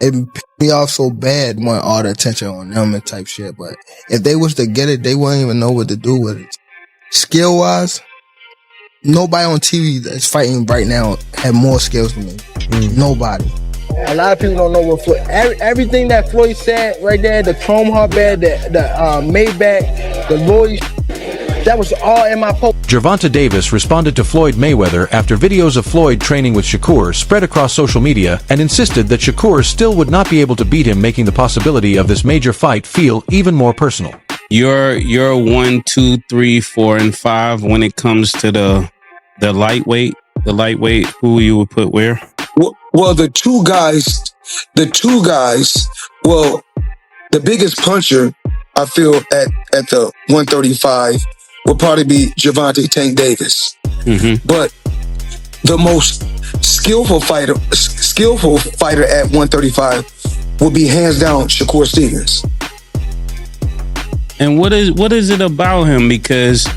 it pissed me off so bad when all the attention on them and type shit. But if they was to get it, they wouldn't even know what to do with it. Skill wise, nobody on TV that's fighting right now have more skills than me. Nobody. A lot of people don't know what Floyd. Everything that Floyd said right there, the chrome hardband, the Maybach, the Lloyd, that was all in my post. Gervonta Davis responded to Floyd Mayweather after videos of Floyd training with Shakur spread across social media and insisted that Shakur still would not be able to beat him, making the possibility of this major fight feel even more personal. You're 1, 2, 3, 4, and 5 when it comes to the lightweight. The lightweight, who you would put where? Well, the two guys, well, the biggest puncher, I feel, at the 135 would probably be Gervonta Tank Davis. But the most skillful fighter at 135 would be hands down Shakur Stevenson. And what is it about him? Because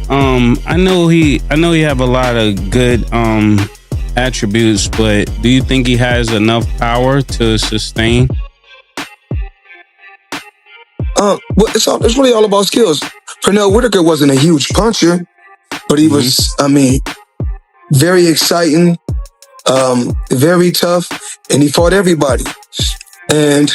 I know he have a lot of good attributes, but do you think he has enough power to sustain? Well, it's really all about skills. Pernell Whitaker wasn't a huge puncher, but he was, very exciting, very tough, and he fought everybody. And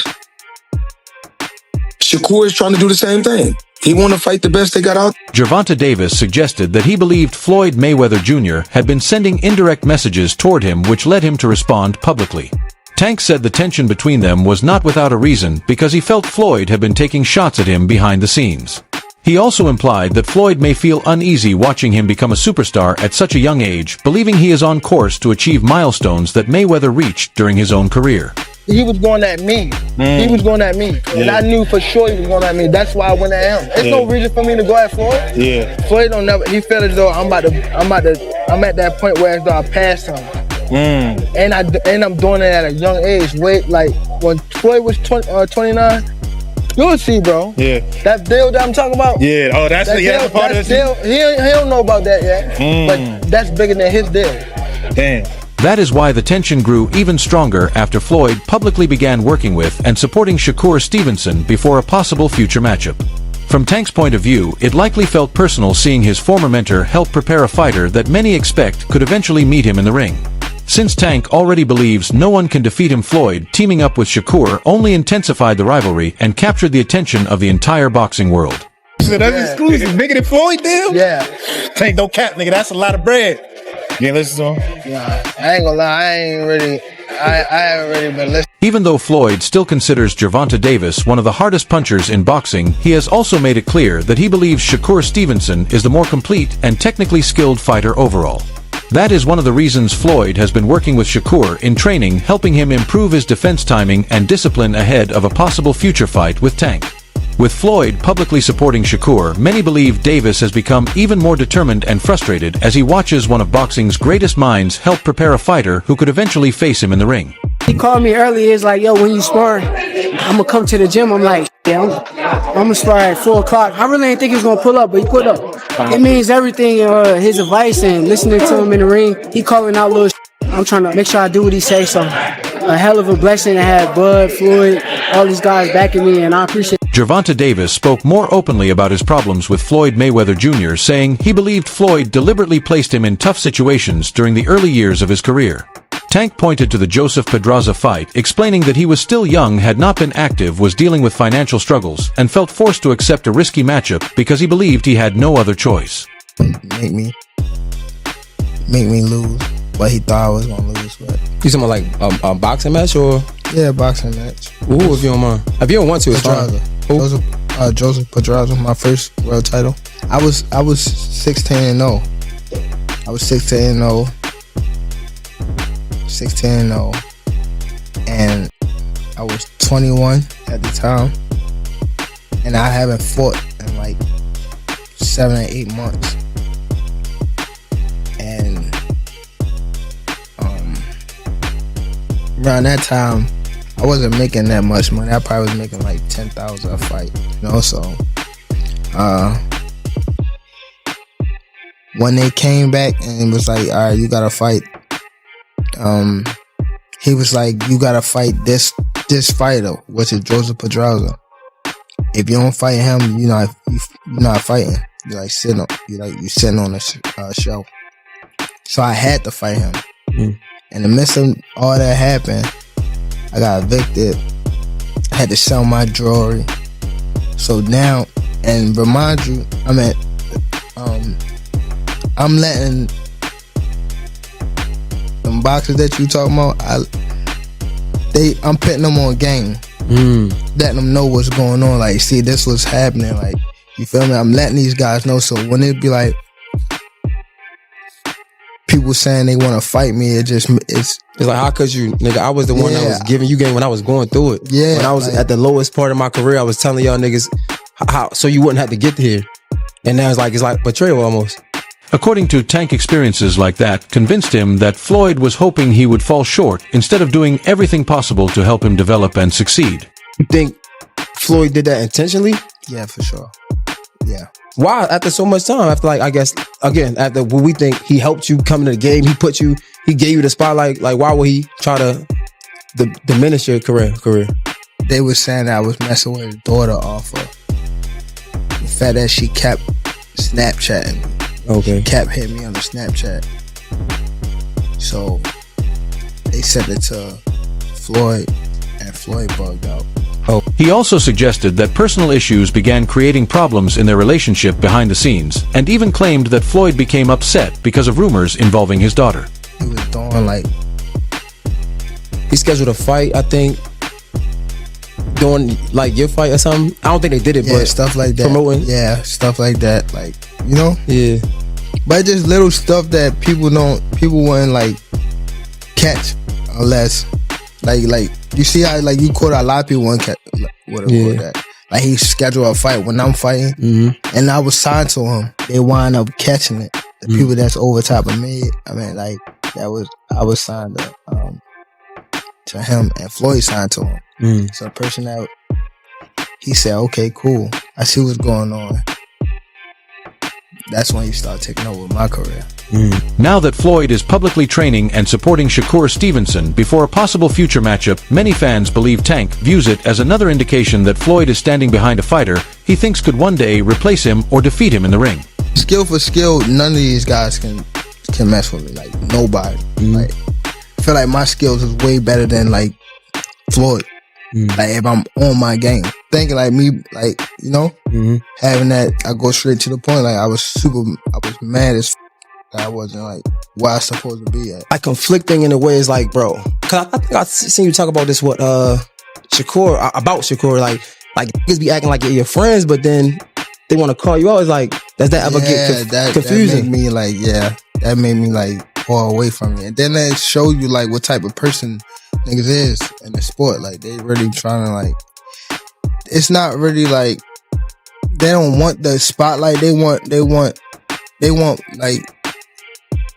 Shakur is trying to do the same thing. He want to fight the best they got out. Gervonta Davis suggested that he believed Floyd Mayweather Jr. had been sending indirect messages toward him, which led him to respond publicly. Tank said the tension between them was not without a reason, because he felt Floyd had been taking shots at him behind the scenes. He also implied that Floyd may feel uneasy watching him become a superstar at such a young age, believing he is on course to achieve milestones that Mayweather reached during his own career. He was going at me. He was going at me. And I knew for sure he was going at me. That's why I went at him. There's no reason for me to go at Floyd. Floyd don't never, he felt as though I'm at that point where as though I passed him. And I'm doing it at a young age. Wait, like when Floyd was 29, you'll see, bro. That deal that I'm talking about. Oh, that's the part of deal. He don't know about that yet. But that's bigger than his deal. Damn. That is why the tension grew even stronger after Floyd publicly began working with and supporting Shakur Stevenson before a possible future matchup. From Tank's point of view, it likely felt personal seeing his former mentor help prepare a fighter that many expect could eventually meet him in the ring. Since Tank already believes no one can defeat him, Floyd teaming up with Shakur only intensified the rivalry and captured the attention of the entire boxing world. So that's exclusive. Bigger than Floyd deal? Yeah. Tank, don't cap, nigga. That's a lot of bread. You ain't listen to him? Nah, I ain't gonna lie. I haven't really been listening. Even though Floyd still considers Gervonta Davis one of the hardest punchers in boxing, he has also made it clear that he believes Shakur Stevenson is the more complete and technically skilled fighter overall. That is one of the reasons Floyd has been working with Shakur in training, helping him improve his defense timing and discipline ahead of a possible future fight with Tank. With Floyd publicly supporting Shakur, many believe Davis has become even more determined and frustrated as he watches one of boxing's greatest minds help prepare a fighter who could eventually face him in the ring. He called me earlier. He's like, yo, when you spar, I'm going to come to the gym. I'm like, yeah, I'm going to spar at 4 o'clock. I really didn't think he was going to pull up, but he pulled up. It means everything, his advice and listening to him in the ring. He calling out little I'm trying to make sure I do what he says. So a hell of a blessing to have Bud, Floyd, all these guys backing me, and I appreciate it. Gervonta Davis spoke more openly about his problems with Floyd Mayweather Jr., saying he believed Floyd deliberately placed him in tough situations during the early years of his career. Tank pointed to the Joseph Pedraza fight, explaining that he was still young, had not been active, was dealing with financial struggles, and felt forced to accept a risky matchup because he believed he had no other choice. Make me lose what he thought I was gonna lose. But you talking about like a boxing match or? Yeah, boxing match. Ooh, if you don't mind. If you don't want to, it's fine. Joseph Pedraza, my first world title. I was 16-0. I was 16-0. 16-0. And I was 21 at the time. And I haven't fought in like 7 or 8 months. And around that time, I wasn't making that much money. I probably was making like $10,000 a fight, you know. So, when they came back and it was like, all right, you gotta fight. He was like, you gotta fight this this fighter, which is Joseph Pedraza. If you don't fight him, you're not fighting. You're like sitting on a show. So I had to fight him. In the midst of all that happened, I got evicted. I had to sell my jewelry. So now, and remind you, I'm letting them boxers that you talking about, I'm putting them on game. Letting them know what's going on. Like, see, this was happening. Like, you feel me? I'm letting these guys know. So when it be like people saying they want to fight me, it's like, how could you, nigga? I was the one that was giving you game when I was going through it. Yeah, when I was at the lowest part of my career, I was telling y'all niggas how so you wouldn't have to get here. And now it's like betrayal almost. According to Tank, experiences like that convinced him that Floyd was hoping he would fall short instead of doing everything possible to help him develop and succeed. You think Floyd did that intentionally? Yeah, for sure. Yeah. Why? After so much time, after I guess, again, after what we think he helped you come into the game, he gave you the spotlight, like why would he try to diminish your career? They were saying that I was messing with his daughter off of the fact that she kept Snapchatting me. Okay. She kept hitting me on the Snapchat. So they sent it to Floyd, and Floyd bugged out. He also suggested that personal issues began creating problems in their relationship behind the scenes, and even claimed that Floyd became upset because of rumors involving his daughter. He was doing he scheduled a fight, I think, doing like your fight or something. I don't think they did it, but stuff like that. Promoting. Yeah, stuff like that. Like, you know? Yeah. But just little stuff that people wouldn't like catch unless like you see how like you caught a lot of people wouldn't catch that. Like he scheduled a fight when I'm fighting, and I was signed to him. They wind up catching it. The people that's over top of me. I mean, like I was signed to him, and Floyd signed to him. So the person that he said, okay, cool, I see what's going on. That's when you start taking over my career. Now that Floyd is publicly training and supporting Shakur Stevenson before a possible future matchup, many fans believe Tank views it as another indication that Floyd is standing behind a fighter he thinks could one day replace him or defeat him in the ring. Skill for skill, none of these guys can mess with me. Like, nobody. Like, I feel like my skills is way better than like Floyd. Like, if I'm on my game, thinking like me, like, you know, having that, I go straight to the point. Like, I was mad as I wasn't like where I was supposed to be at. Like conflicting in a way is like, bro, cause I think I've seen you talk about this with Shakur, about Shakur, like niggas be acting like you're your friends, but then they want to call you out. It's like, does that ever get confusing? That made me like fall away from it. And then they show you like what type of person niggas is in the sport. Like, they really trying to like, it's not really like, they don't want the spotlight. They want like,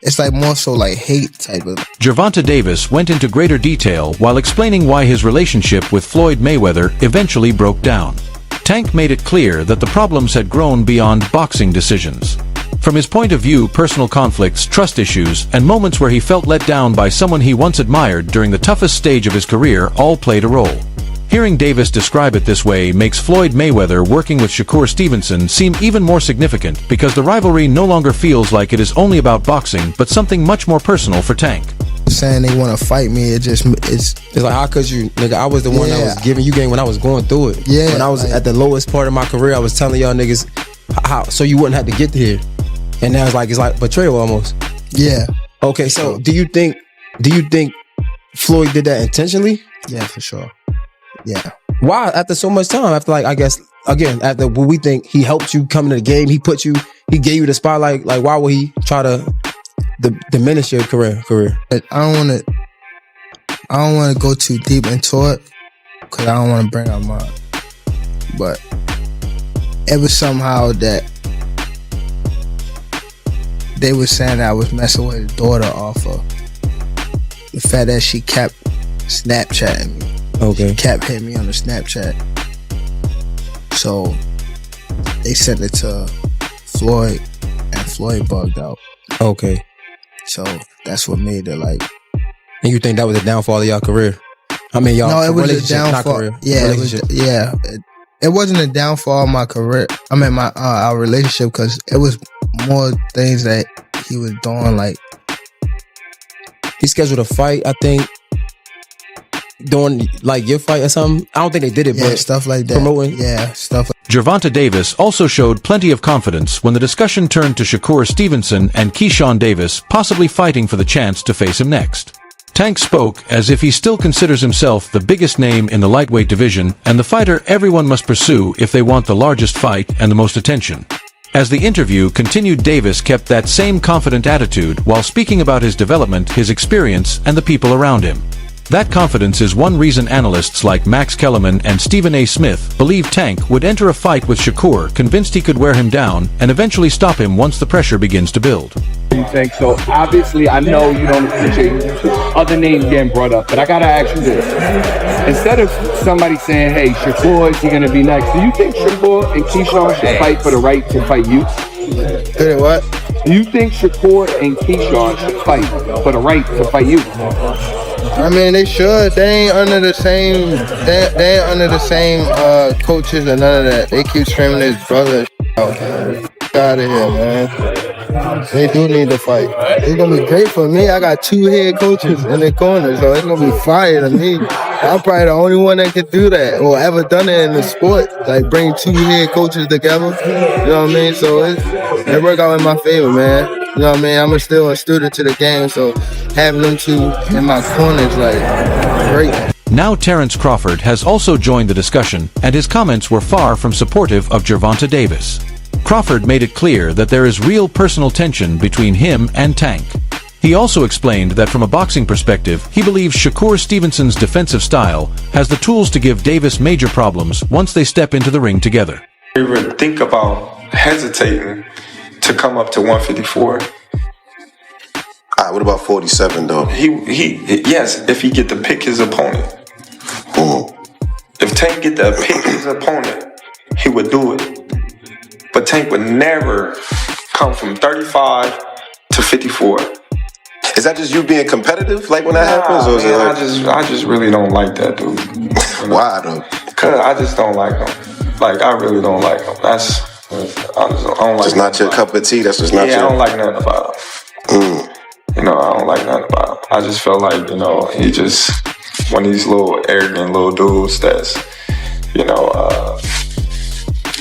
it's like more so like hate type of. Gervonta Davis went into greater detail while explaining why his relationship with Floyd Mayweather eventually broke down. Tank made it clear that the problems had grown beyond boxing decisions. From his point of view, personal conflicts, trust issues, and moments where he felt let down by someone he once admired during the toughest stage of his career all played a role. Hearing Davis describe it this way makes Floyd Mayweather working with Shakur Stevenson seem even more significant, because the rivalry no longer feels like it is only about boxing, but something much more personal for Tank. Saying they want to fight me, it's like, how could you, nigga? I was the one that was giving you game when I was going through it. Yeah. When I was at the lowest part of my career, I was telling y'all niggas how so you wouldn't have to get here. And now it's like betrayal almost. Yeah. Okay, so do you think Floyd did that intentionally? Yeah, for sure. Yeah. Why? After so much time, after like, I guess, again, after what we think he helped you come into the game, he gave you the spotlight, like why would he try to diminish your career? I don't want to go too deep into it, because I don't want to bring up mine. But it was somehow that they were saying that I was messing with his daughter off of the fact that she kept Snapchatting me. Okay. She kept hitting me on the Snapchat. So they sent it to Floyd, and Floyd bugged out. Okay. So that's what made it like. And you think that was the downfall of your career? I mean, y'all. No, it was a relationship, not downfall. career. Yeah, Relationship. it wasn't a downfall of my career. I mean, my our relationship, because it was more things that he was doing. Like he scheduled a fight, I think, during like your fight or something. I don't think they did it, but stuff like that. Promoting, stuff. Gervonta Davis also showed plenty of confidence when the discussion turned to Shakur Stevenson and Keyshawn Davis possibly fighting for the chance to face him next. Tank spoke as if he still considers himself the biggest name in the lightweight division and the fighter everyone must pursue if they want the largest fight and the most attention. As the interview continued, Davis kept that same confident attitude while speaking about his development, his experience, and the people around him. That confidence is one reason analysts like Max Kellerman and Stephen A. Smith believe Tank would enter a fight with Shakur, convinced he could wear him down and eventually stop him once the pressure begins to build. You think so? Obviously, I know you don't appreciate other names getting brought up, but I gotta ask you this: instead of somebody saying, "Hey, Shakur, is he gonna be next?" Do you think Shakur and Keyshawn should fight for the right to fight you? Hey, what? Do you think Shakur and Keyshawn should fight for the right to fight you? I mean, they should. They ain't under the same. They ain't under the same coaches and none of that. They keep screaming his brother out. Out of here, man. They do need to fight. It's gonna be great for me. I got 2 head coaches in the corner, so it's gonna be fire to me. I'm probably the only one that can do that or ever done it in the sport. Like bring 2 head coaches together. You know what I mean? So it worked out in my favor, man. You know what I mean? I'm still a student to the game, so having them 2 in my corner is like great. Now Terence Crawford has also joined the discussion, and his comments were far from supportive of Gervonta Davis. Crawford made it clear that there is real personal tension between him and Tank. He also explained that from a boxing perspective, he believes Shakur Stevenson's defensive style has the tools to give Davis major problems once they step into the ring together. Even think about hesitating to come up to 154. What about 47 though? Yes, if he get to pick his opponent. If Tank get to pick his opponent, he would do it. But Tank would never come from 35 to 54. Is that just you being competitive, like when that happens? Or is it like... I just really don't like that dude. Why though? Cause I just don't like him. Like I really don't like him. I don't like. It's not your cup of tea. That's just not your. I don't like nothing about him. You know, I don't like nothing about him. I just felt like, you know, he just one of these little arrogant little dudes that's, you know,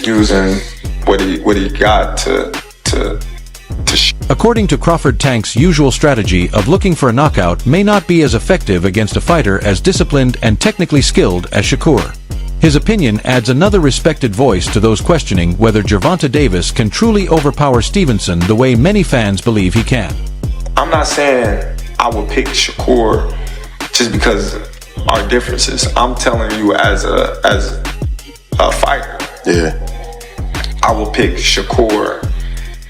using what he got to. According to Crawford, Tank's usual strategy of looking for a knockout may not be as effective against a fighter as disciplined and technically skilled as Shakur. His opinion adds another respected voice to those questioning whether Gervonta Davis can truly overpower Stevenson the way many fans believe he can. I'm not saying I would pick Shakur just because our differences. I'm telling you as a fighter. Yeah. I will pick Shakur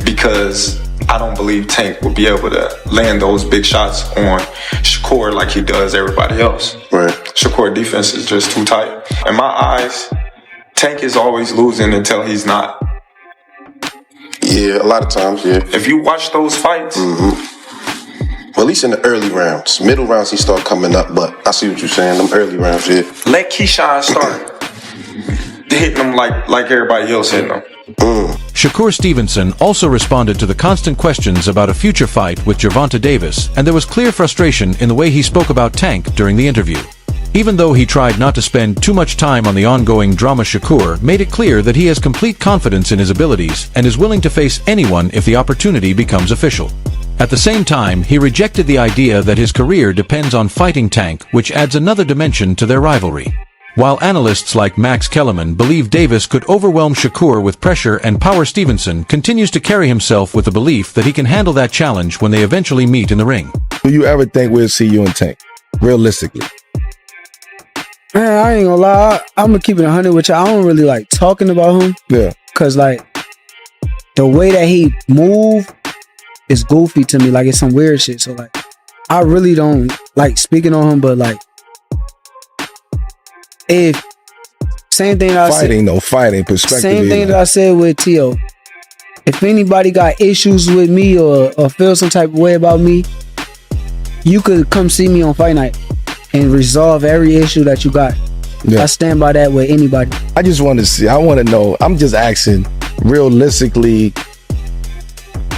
because I don't believe Tank will be able to land those big shots on Shakur like he does everybody else. Right. Shakur defense is just too tight. In my eyes, Tank is always losing until he's not. Yeah, a lot of times, yeah. If you watch those fights. Well, at least in the early rounds. Middle rounds, he start coming up, but I see what you're saying. Them early rounds, yeah. Let Keyshawn start hitting them like everybody else hitting them. Shakur Stevenson also responded to the constant questions about a future fight with Gervonta Davis, and there was clear frustration in the way he spoke about Tank during the interview. Even though he tried not to spend too much time on the ongoing drama, Shakur made it clear that he has complete confidence in his abilities and is willing to face anyone if the opportunity becomes official. At the same time, he rejected the idea that his career depends on fighting Tank, which adds another dimension to their rivalry. While analysts like Max Kellerman believe Davis could overwhelm Shakur with pressure and power, Stevenson continues to carry himself with the belief that he can handle that challenge when they eventually meet in the ring. Do you ever think we'll see you in Tank? Realistically. Man, I ain't gonna lie. I'm gonna keep it 100 with you. I don't really like talking about him. Yeah. Cause like the way that he move is goofy to me. Like it's some weird shit. So like I really don't like speaking on him, but like if same thing that fighting perspective. Same thing that I said with T.O. If anybody got issues with me or feel some type of way about me, you could come see me on fight night and resolve every issue that you got. Yeah. I stand by that with anybody. I just want to see. I want to know. I'm just asking, realistically,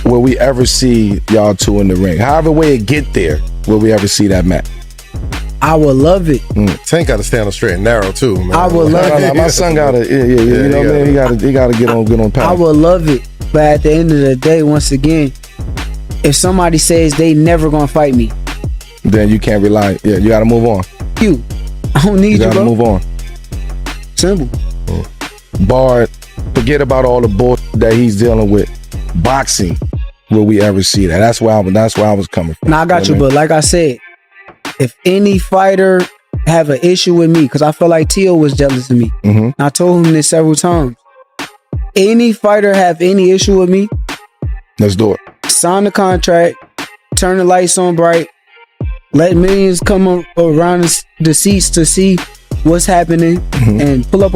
will we ever see y'all two in the ring? However way it get there, will we ever see that match? I would love it. Tank got to stand on straight and narrow too, man. I would love it. My son gotta, you know what I mean? He gotta get on path. I would love it, but at the end of the day, once again, if somebody says they never gonna fight me, then you can't rely. Yeah, you gotta move on. I don't need you, gotta bro. move on. Simple. Bard, forget about all the bullshit that he's dealing with. Boxing, will we ever see that? That's where I was coming from. Nah, I got you, but like I said, if any fighter have an issue with me, because I feel like Tio was jealous of me. I told him this several times. Any fighter have any issue with me, let's do it. Sign the contract, turn the lights on bright, let millions come around the seats to see what's happening, and pull up